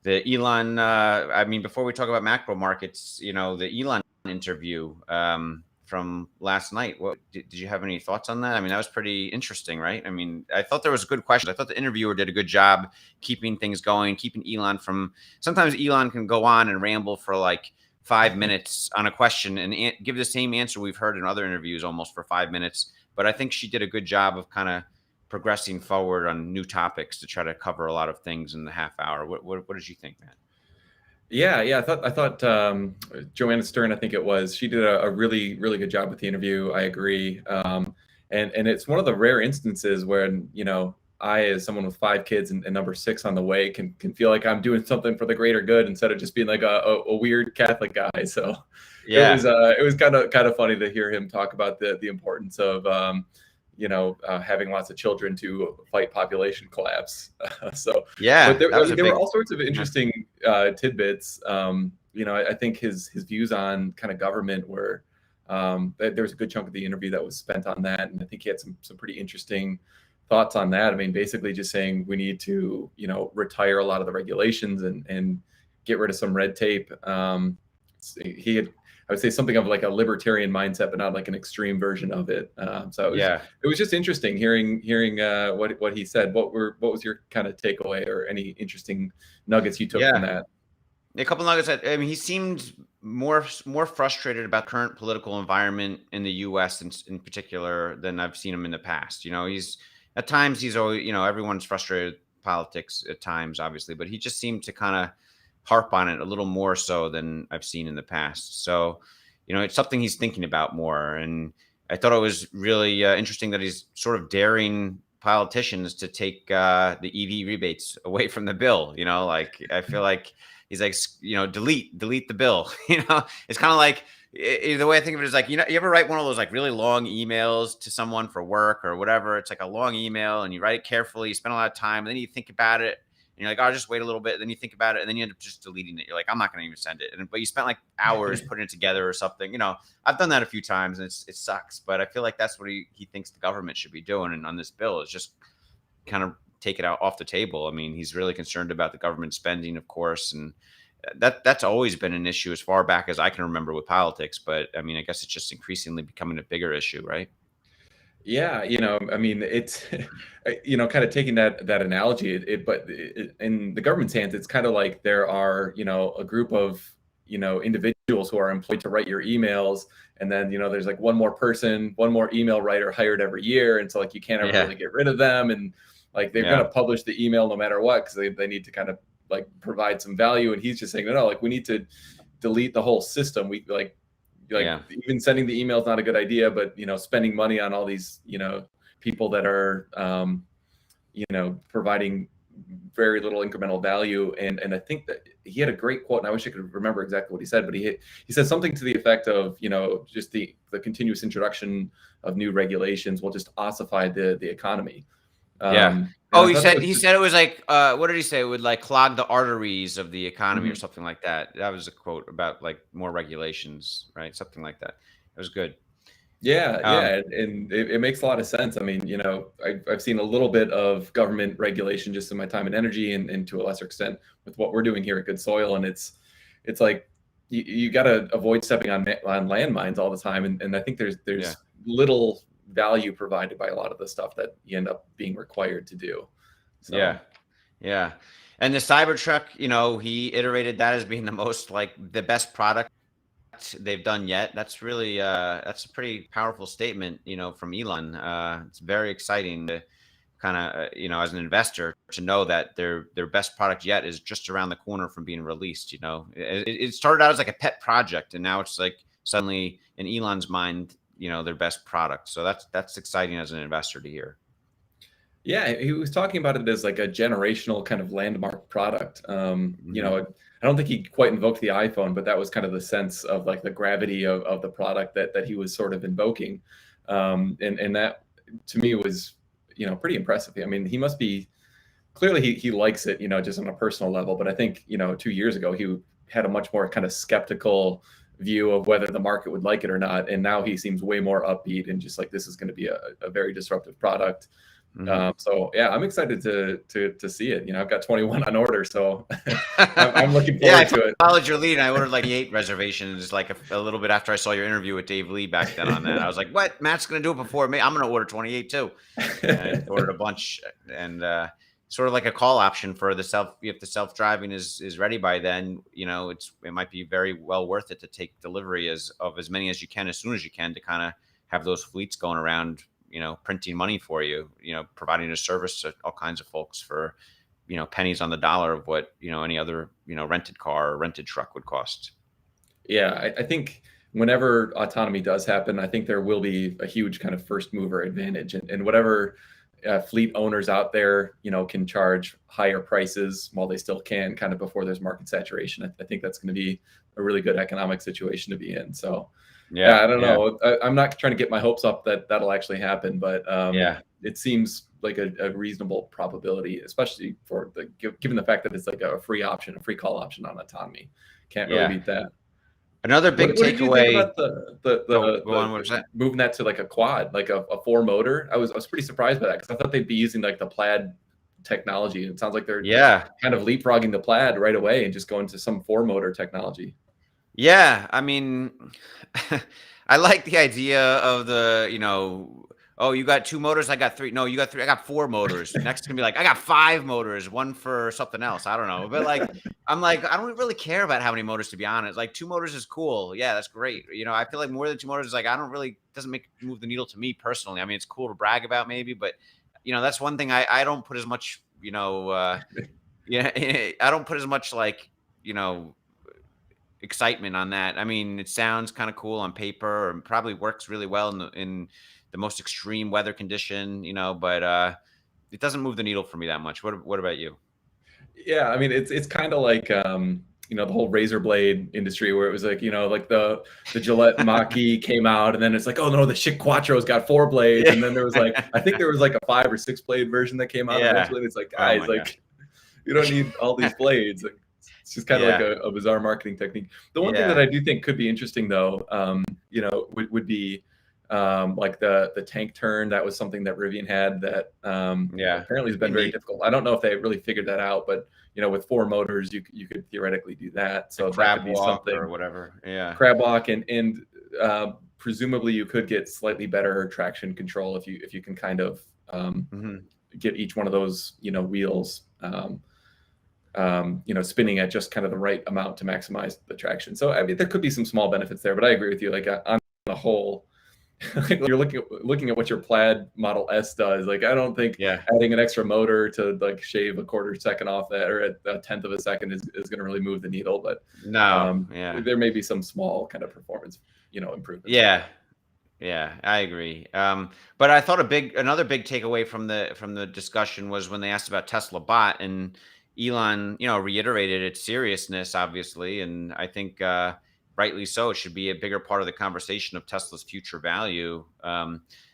the Elon. I mean, before we talk about macro markets, the Elon interview from last night. What did you have any thoughts on that? I mean, that was pretty interesting, right? I mean, I thought there was good questions. I thought the interviewer did a good job keeping things going, keeping Elon from. Sometimes Elon can go on and ramble for like 5 minutes on a question and give the same answer we've heard in other interviews almost for 5 minutes. But I think she did a good job of kind of progressing forward on new topics to try to cover a lot of things in the half hour. What did you think, man? Yeah. I thought Joanna Stern, I think it was, she did a really, really good job with the interview. I agree. And it's one of the rare instances when, I, as someone with 5 kids and number 6 on the way, can feel like I'm doing something for the greater good instead of just being like a weird Catholic guy. So Yeah. it was kind of funny to hear him talk about the importance of having lots of children to fight population collapse. But Yeah, there, that was a there were big. all sorts of Yeah. interesting tidbits. I think his views on kind of government were, there was a good chunk of the interview that was spent on that, and I think he had some pretty interesting thoughts on that. I mean, basically just saying we need to retire a lot of the regulations and get rid of some red tape. He had, I would say, something of like a libertarian mindset, but not like an extreme version of it. So Yeah. it was just interesting hearing what he said. What was your kind of takeaway or any interesting nuggets you took from Yeah. that? A couple nuggets. I mean, he seemed more frustrated about the current political environment in the U.S. in particular than I've seen him in the past. He's at times he's always everyone's frustrated with politics at times, obviously, but he just seemed to kind of harp on it a little more so than I've seen in the past. So, it's something he's thinking about more. And I thought it was really interesting that he's sort of daring politicians to take the EV rebates away from the bill. Like I feel like he's like, delete the bill. It's kind of like the way I think of it is like, you ever write one of those like really long emails to someone for work or whatever? It's like a long email and you write it carefully, you spend a lot of time, and then you think about it. And you're like, I'll just wait a little bit. Then you think about it, and then you end up just deleting it. You're like, I'm not going to even send it. But you spent like hours putting it together or something. I've done that a few times, and it sucks. But I feel like that's what he thinks the government should be doing. And on this bill is just kind of take it out off the table. I mean, he's really concerned about the government spending, of course, and that's always been an issue as far back as I can remember with politics. But I mean, I guess it's just increasingly becoming a bigger issue, right? Yeah, I mean, it's, kind of taking that analogy, in the government's hands, it's kind of like there are, a group of, individuals who are employed to write your emails. And then, there's like one more email writer hired every year. And so like, you can't ever Yeah. really get rid of them. And like, they're going Yeah. to publish the email no matter what, because they need to kind of like provide some value. And he's just saying, no, like we need to delete the whole system. We like Yeah. even sending the email is not a good idea, but spending money on all these people that are providing very little incremental value. And I think that he had a great quote, and I wish I could remember exactly what he said, but he said something to the effect of just the continuous introduction of new regulations will just ossify the economy. Yeah. And Oh, I thought that was he just, said it was like, what did he say? It would like clog the arteries of the economy or mhm. something like that. That was a quote about like more regulations, right? Something like that. It was good. Yeah, Um, and it makes a lot of sense. I mean, I've seen a little bit of government regulation just in my time and energy, and to a lesser extent with what we're doing here at Good Soil. And it's like you got to avoid stepping on landmines all the time. And I think there's yeah. little value provided by a lot of the stuff that you end up being required to do. Yeah. So Yeah. And the Cybertruck, he iterated that as being the most like the best product they've done yet. That's really that's a pretty powerful statement, from Elon. It's very exciting to kind of as an investor to know that their best product yet is just around the corner from being released. It started out as like a pet project, and now it's like suddenly in Elon's mind, their best product. So that's exciting as an investor to hear. yeah, he was talking about it as like a generational kind of landmark product. Hmm. I don't think he quite invoked the iPhone, but that was kind of the sense of like the gravity of the product that he was sort of invoking. And that to me was, pretty impressive. I mean, he must be, clearly he likes it, just on a personal level. But I think, 2 years ago, he had a much more kind of skeptical view of whether the market would like it or not. And now he seems way more upbeat and just like, this is going to be a very disruptive product. Mhm. So yeah, I'm excited to see it. You know, I've got 21 on order, so I'm looking Yeah, I forward to it. followed your lead, and I ordered, like, 8 reservations, like, a little bit after I saw your interview with Dave Lee back then on that. I was like, "What? Matt's gonna do it before me. I'm gonna order 28 too." And ordered a bunch, and, sort of like a call option for the self if the self-driving is ready by then, it might be very well worth it to take delivery of as many as you can as soon as you can to kinda have those fleets going around, printing money for you, providing a service to all kinds of folks for, pennies on the dollar of what, any other, rented car or rented truck would cost. Yeah, I think whenever autonomy does happen, I think there will be a huge kind of first mover advantage, and whatever fleet owners out there, can charge higher prices while they still can, kind of before there's market saturation. I think that's going to be a really good economic situation to be in. So, yeah, Yeah, I don't yeah, know. I'm not trying to get my hopes up that that'll actually happen, but yeah, it seems like a reasonable probability, especially for given the fact that it's like a free option, a free call option on autonomy. Can't really yeah. beat that. Another big What did you think takeaway. about the Go on, what was that? moving that to like a quad, like a four motor? I was pretty surprised by that because I thought they'd be using like the plaid technology. It sounds like they're Yeah. kind of leapfrogging the plaid right away and just going to some four motor technology. Yeah, I mean, I like the idea of "Oh, you got 2 motors, I got 3." "No, you got 3, I got 4 motors." Next it's gonna be like, "I got 5 motors, 1 for something else." I don't know, but, like, I'm like, I don't really care about how many motors, to be honest. Like, 2 motors is cool. Yeah, that's great. I feel like more than 2 motors is like, I don't really doesn't move the needle to me personally. I mean, it's cool to brag about maybe, but, that's one thing I don't put as much, yeah, I don't put as much, like, you know excitement on that. I mean, it sounds kind of cool on paper and probably works really well in the most extreme weather condition, but it doesn't move the needle for me that much. What about you? Yeah, I mean it's kind of like the whole razor blade industry where it was like like the Gillette Mach-E came out and then it's like, oh no, the Schick Quattro's got four blades, Yeah. and then there was like, I think there was like a 5 or 6 blade version that came out Yeah. eventually, and it's like, Oh guys, my god. like, you don't need all these blades. Like, it's just kind of like Yeah. a bizarre marketing technique. The one thing that Yeah. I do think could be interesting though, would be like the tank turn. That was something that Rivian had that Yeah. apparently has Be been very neat. difficult. I don't know if they really figured that out, but with four motors, you could theoretically do that. The So that could crab be walk or something. whatever. Yeah. Crab walk, and presumably you could get slightly better traction control if you can kind of Hmm. get each one of those wheels spinning at just kind of the right amount to maximize the traction. So I mean, there could be some small benefits there, but I agree with you. Like on the whole, you're looking at what your plaid Model S does. Like, I don't think Yeah. adding an extra motor to like shave a quarter second off that, or a tenth of a second, is going to really move the needle. But No. Yeah. there may be some small kind of performance, improvements there. Yeah. Yeah, I agree. But I thought another big takeaway from the discussion was when they asked about Tesla Bot, and Elon, reiterated its seriousness, obviously, and I think rightly so. It should be a bigger part of the conversation of Tesla's future value.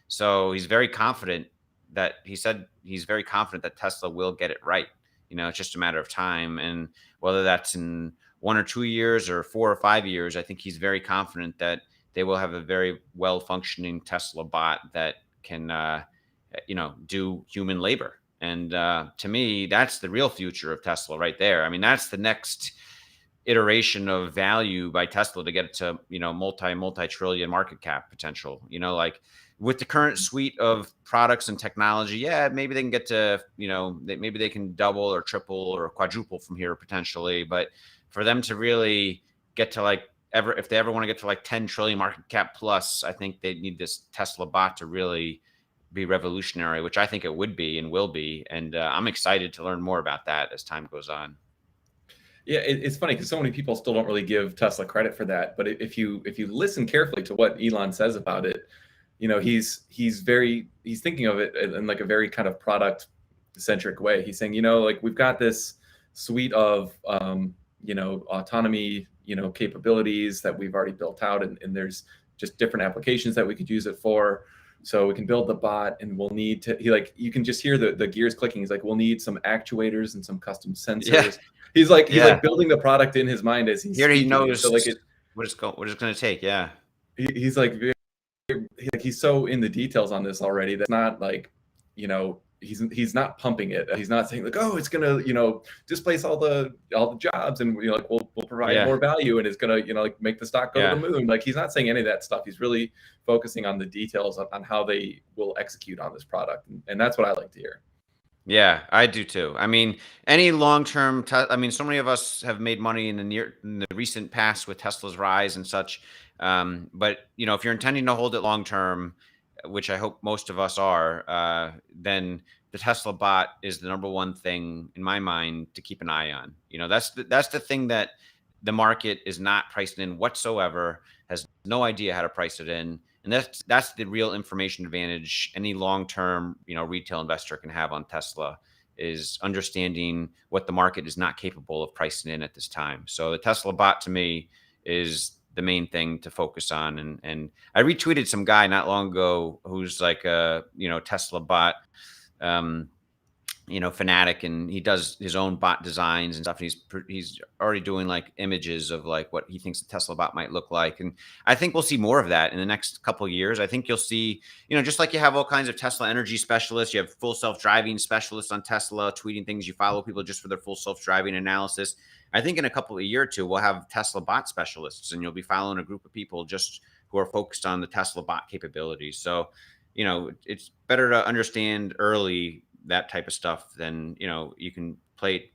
So he said he's very confident that Tesla will get it right. It's just a matter of time, and whether that's in 1 or 2 years or 4 or 5 years, I think he's very confident that they will have a very well functioning Tesla bot that can, do human labor. And to me, that's the real future of Tesla right there. I mean, that's the next iteration of value by Tesla to get it to, multi trillion market cap potential. Like with the current suite of products and technology, yeah, maybe they can get to, maybe they can double or triple or quadruple from here potentially. But for them to really get to like if they ever want to get to like 10 trillion market cap plus, I think they need this Tesla bot to really be revolutionary, which I think it would be and will be. And I'm excited to learn more about that as time goes on. Yeah, it's funny because so many people still don't really give Tesla credit for that. But if you listen carefully to what Elon says about it, he's thinking of it in like a very kind of product centric way. He's saying, like, we've got this suite of autonomy capabilities that we've already built out, and there's just different applications that we could use it for. So we can build the bot, and we'll need to. You can just hear the gears clicking. He's like, we'll need some actuators and some custom Yeah. sensors. He's Yeah. like building the product in his mind as he's Here he speaking. And knows so like what it's going to take. Yeah. he's like he's so in the details on this already. That's not like he's not pumping it. He's not saying like, oh, it's gonna displace all the jobs, and like we'll provide Yeah. more value, and it's gonna like make the stock go to the Yeah. moon. Like he's not saying any of that stuff. He's really focusing on the details on how they will execute on this product, and that's what I like to hear. Yeah, I do too. I mean, any long-term I mean, so many of us have made money in the recent past with Tesla's rise and such. But if you're intending to hold it long term, which I hope most of us are, then the Tesla bot is the number one thing in my mind to keep an eye on. That's the thing that the market is not priced in whatsoever, has no idea how to price it in. And that's the real information advantage any long-term, retail investor can have on Tesla, is understanding what the market is not capable of pricing in at this time. So the Tesla bot to me is the main thing to focus on. And I retweeted some guy not long ago who's like a, Tesla bot fanatic, and he does his own bot designs and stuff. And he's already doing like images of like what he thinks the Tesla bot might look like. And I think we'll see more of that in the next couple of years. I think you'll see, just like you have all kinds of Tesla energy specialists, you have full self-driving specialists on Tesla tweeting things. You follow people just for their full self-driving analysis. I think in a couple of year or two, we'll have Tesla bot specialists, and you'll be following a group of people just who are focused on the Tesla bot capabilities. So, it's better to understand early that type of stuff, then you can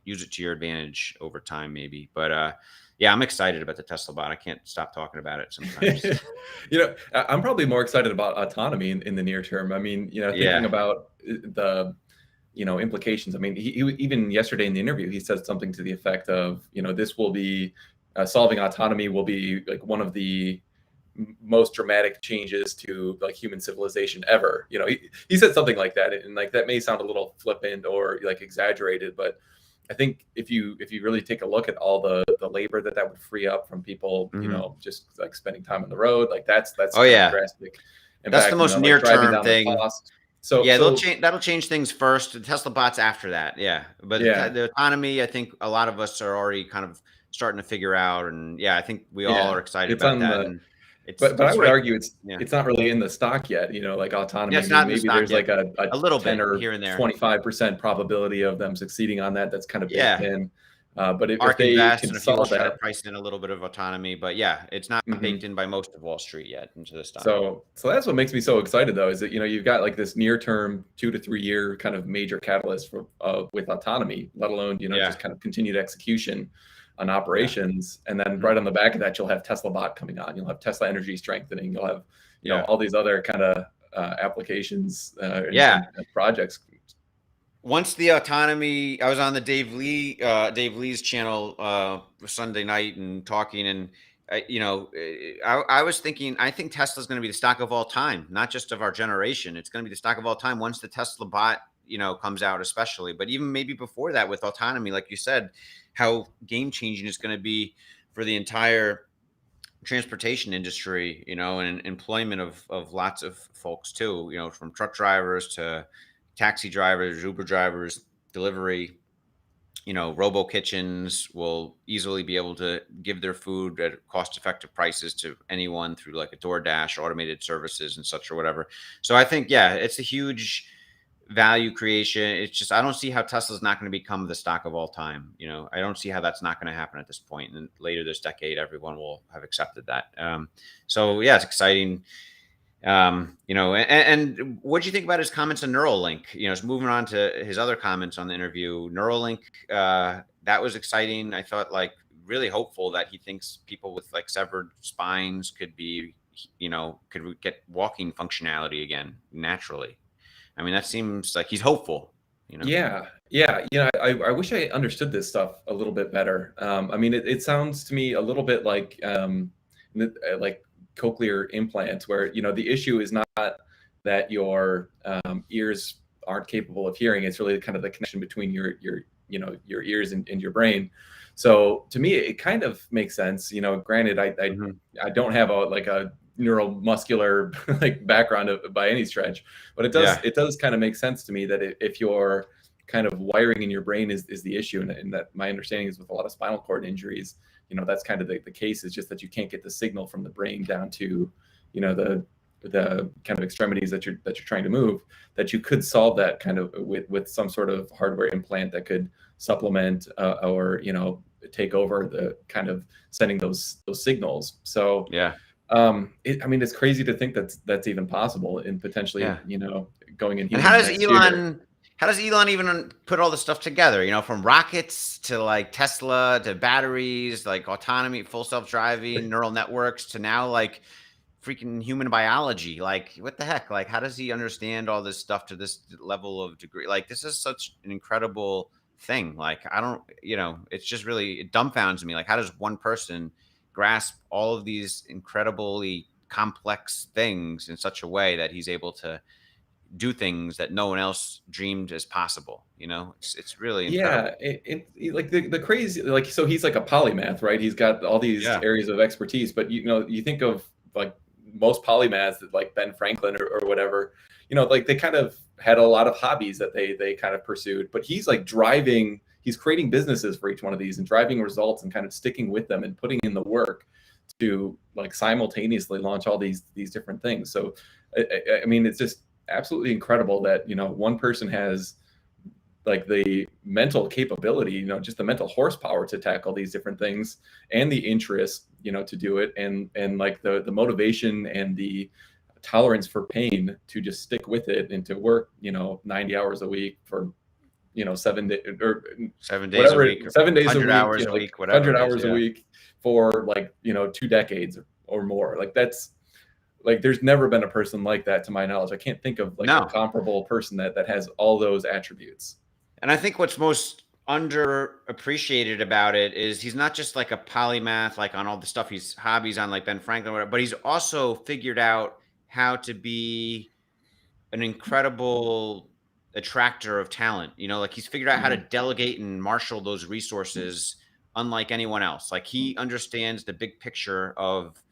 use it to your advantage over time, maybe. But yeah, I'm excited about the Tesla bot. I can't stop talking about it sometimes. I'm probably more excited about autonomy in the near term. I mean, thinking about the implications. I mean, he even yesterday in the interview, he said something to the effect of, this will be solving autonomy will be like one of the most dramatic changes to like human civilization ever. He said something like that, and like that may sound a little flippant or like exaggerated, but I think if you really take a look at all the labor that would free up from people, just like spending time on the road, like that's oh yeah, drastic. In that's fact, the most like near driving term down thing. the cost. So yeah, that'll change things first. The Tesla bots after that. Yeah, but yeah. the autonomy, I think a lot of us are already kind of starting to figure out, and yeah, I think we all are excited it's about on that. the And but I it's would right. argue Yeah. it's not really in the stock yet, like Yeah, autonomy. I it's mean, not in the maybe stock there's yet. like a A little 10 bit or here and there. 25% probability of them succeeding on that. That's kind of baked Yeah. in. But if ARK they Invest can and a few solve others are that, pricing in a little bit of autonomy, but yeah, it's not mhm. baked in by most of Wall Street yet into the stock. So that's what makes me so excited, though, is that you've got like this near term 2 to 3 year kind of major catalyst for with autonomy, let alone Yeah. just kind of continued execution on Yeah. operations, and then right on the back of that, you'll have Tesla bot coming on, you'll have Tesla energy strengthening, you'll have all these other kind of applications Yeah. and projects. Once the autonomy, I was on the Dave Lee's channel Sunday night and talking, and I was thinking, I think Tesla's going to be the stock of all time, not just of our generation. It's going to be the stock of all time once the Tesla bot comes out, especially, but even maybe before that with autonomy, like you said, how game changing it's going to be for the entire transportation industry, and employment of lots of folks too, from truck drivers to taxi drivers, Uber drivers, delivery. Robo kitchens will easily be able to give their food at cost-effective prices to anyone through like a DoorDash, automated services and such or whatever. So I think, yeah, it's a huge value creation. It's just, I don't see how Tesla's not going to become the stock of all time. I don't see how that's not going to happen at this point. And later this decade, everyone will have accepted that. So yeah, it's exciting. And what do you think about his comments on Neuralink? It's moving on to his other comments on the interview. Neuralink, that was exciting. I thought like really hopeful that he thinks people with like severed spines could be, could get walking functionality again naturally. I mean, that seems like he's hopeful. Yeah. I wish I understood this stuff a little bit better. I mean, it sounds to me a little bit like cochlear implants, where the issue is not that your ears aren't capable of hearing. It's really kind of the connection between your ears and your brain. So to me, it kind of makes sense. Granted, I don't have a neuromuscular like background by any stretch, but it does kind of make sense to me that if your kind of wiring in your brain is the issue, and that my understanding is with a lot of spinal cord injuries, that's kind of the case, is just that you can't get the signal from the brain down to the the kind of extremities that you're trying to move, that you could solve that kind of with some sort of hardware implant that could supplement or take over the kind of sending those signals. So Yeah. I mean, it's crazy to think that's even possible, and potentially, Yeah. going in And how humans does next year. Elon even put all this stuff together? From rockets to like Tesla to batteries, like autonomy, full self-driving, neural networks to now like freaking human biology. Like, what the heck? Like, how does he understand all this stuff to this level of degree? Like, this is such an incredible thing. Like, I don't, it's just really, it dumbfounds me. Like, how does one person grasp all of these incredibly complex things in such a way that he's able to do things that no one else dreamed as possible? It's really Yeah, incredible. like the crazy, like, so he's like a polymath, right? He's got all these Yeah. areas of expertise, but you think of like most polymaths, like Ben Franklin or whatever, like they kind of had a lot of hobbies that they kind of pursued, but he's like he's creating businesses for each one of these and driving results and kind of sticking with them and putting in the work to like simultaneously launch all these different things. So I mean, it's just absolutely incredible that one person has like the mental capability, just the mental horsepower to tackle these different things, and the interest, to do it, and like the motivation and the tolerance for pain to just stick with it and to work, 90 hours a week for 7 days or 7 days a whatever, week, 7 days a 100 week, hours a like week, whatever 100 it is. hours a Yeah. week for like 2 decades or more. Like that's like there's never been a person like that to my knowledge. I can't think of like a No. comparable person that has all those attributes. And I think what's most underappreciated about it is he's not just like a polymath, like on all the stuff he's hobbies on, like Ben Franklin, or whatever, but he's also figured out how to be an incredible attractor of talent. Like he's figured out how to Mhm. delegate and marshal those resources unlike anyone else. Like he understands the big picture of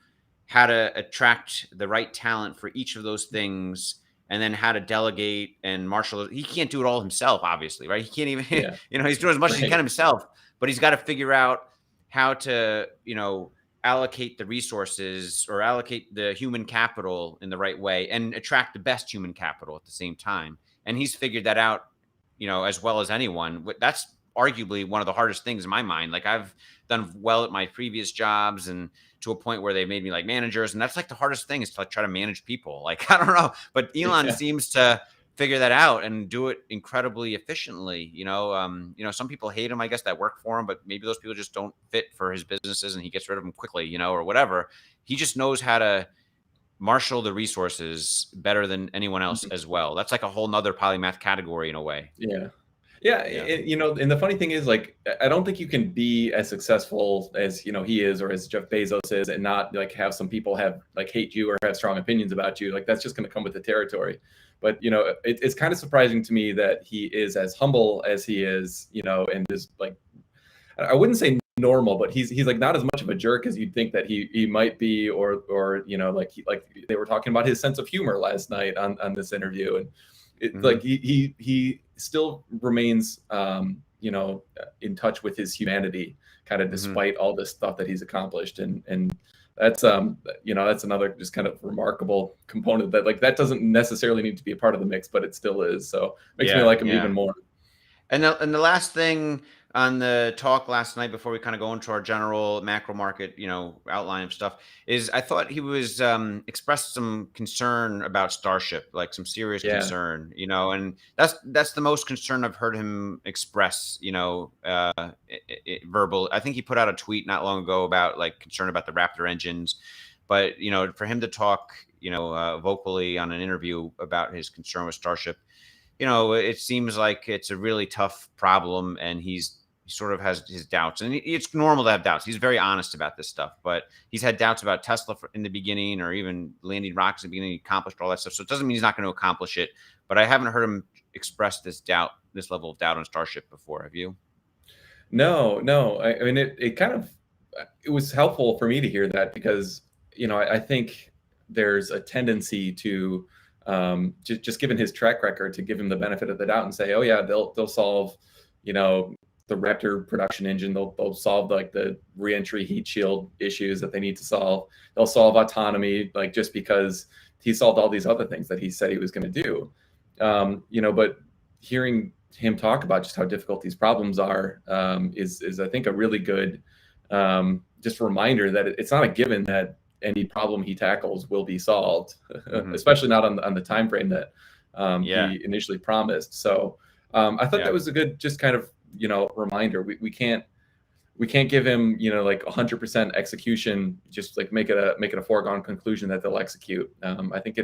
how to attract the right talent for each of those things, and then how to delegate and marshal it. He can't do it all himself, obviously, right? He can't even, Yeah. he's doing as much as he can Right. himself, but he's got to figure out how to, allocate the resources or allocate the human capital in the right way and attract the best human capital at the same time. And he's figured that out, as well as anyone. That's arguably one of the hardest things in my mind. Like I've done well at my previous jobs and to a point where they made me like managers. And that's like the hardest thing is to like try to manage people. Like, I don't know, but Elon Yeah. seems to figure that out and do it incredibly efficiently. Some people hate him, I guess, that work for him, but maybe those people just don't fit for his businesses and he gets rid of them quickly, or whatever. He just knows how to marshal the resources better than anyone else Mhm. as well. That's like a whole nother polymath category in a way. Yeah. Yeah, Yeah. and the funny thing is, like, I don't think you can be as successful as he is, or as Jeff Bezos is, and not like have some people have like hate you or have strong opinions about you. Like that's just going to come with the territory. But it's kind of surprising to me that he is as humble as he is, and just like I wouldn't say normal, but he's like not as much of a jerk as you'd think that he might be, or like they were talking about his sense of humor last night on this interview, and like Hmm. he still remains in touch with his humanity, kind of Hmm. despite all this stuff that he's accomplished, and that's that's another just kind of remarkable component that like that doesn't necessarily need to be a part of the mix, but it still is. So makes me Yeah. like him Yeah. even more. And the last thing on the talk last night before we kind of go into our general macro market, outline of stuff is I thought he was expressed some concern about Starship, like some serious Yeah. concern, and that's the most concern I've heard him express, verbal. I think he put out a tweet not long ago about like concern about the Raptor engines, but for him to talk, vocally on an interview about his concern with Starship, it seems like it's a really tough problem, and he sort of has his doubts, and it's normal to have doubts. He's very honest about this stuff, but he's had doubts about Tesla in the beginning, or even landing rockets in the beginning. He accomplished all that stuff, so it doesn't mean he's not going to accomplish it. But I haven't heard him express this level of doubt on Starship before. Have you? No, no. I mean, it kind of it was helpful for me to hear that because I think there's a tendency to just given his track record to give him the benefit of the doubt and say, oh yeah, they'll solve the Raptor production engine. They'll solve like the reentry heat shield issues that they need to solve. They'll solve autonomy, like just because he solved all these other things that he said he was going to do. But hearing him talk about just how difficult these problems are is I think a really good just reminder that it's not a given that any problem he tackles will be solved, especially not on the time frame that he initially promised. So I thought that was a good just kind of reminder. We can't give him like 100% execution, just like make it a foregone conclusion that they'll execute. I think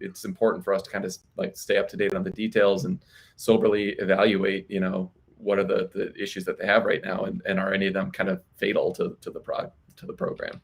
it's important for us to kind of like stay up to date on the details and soberly evaluate what are the issues that they have right now, and are any of them kind of fatal to the program.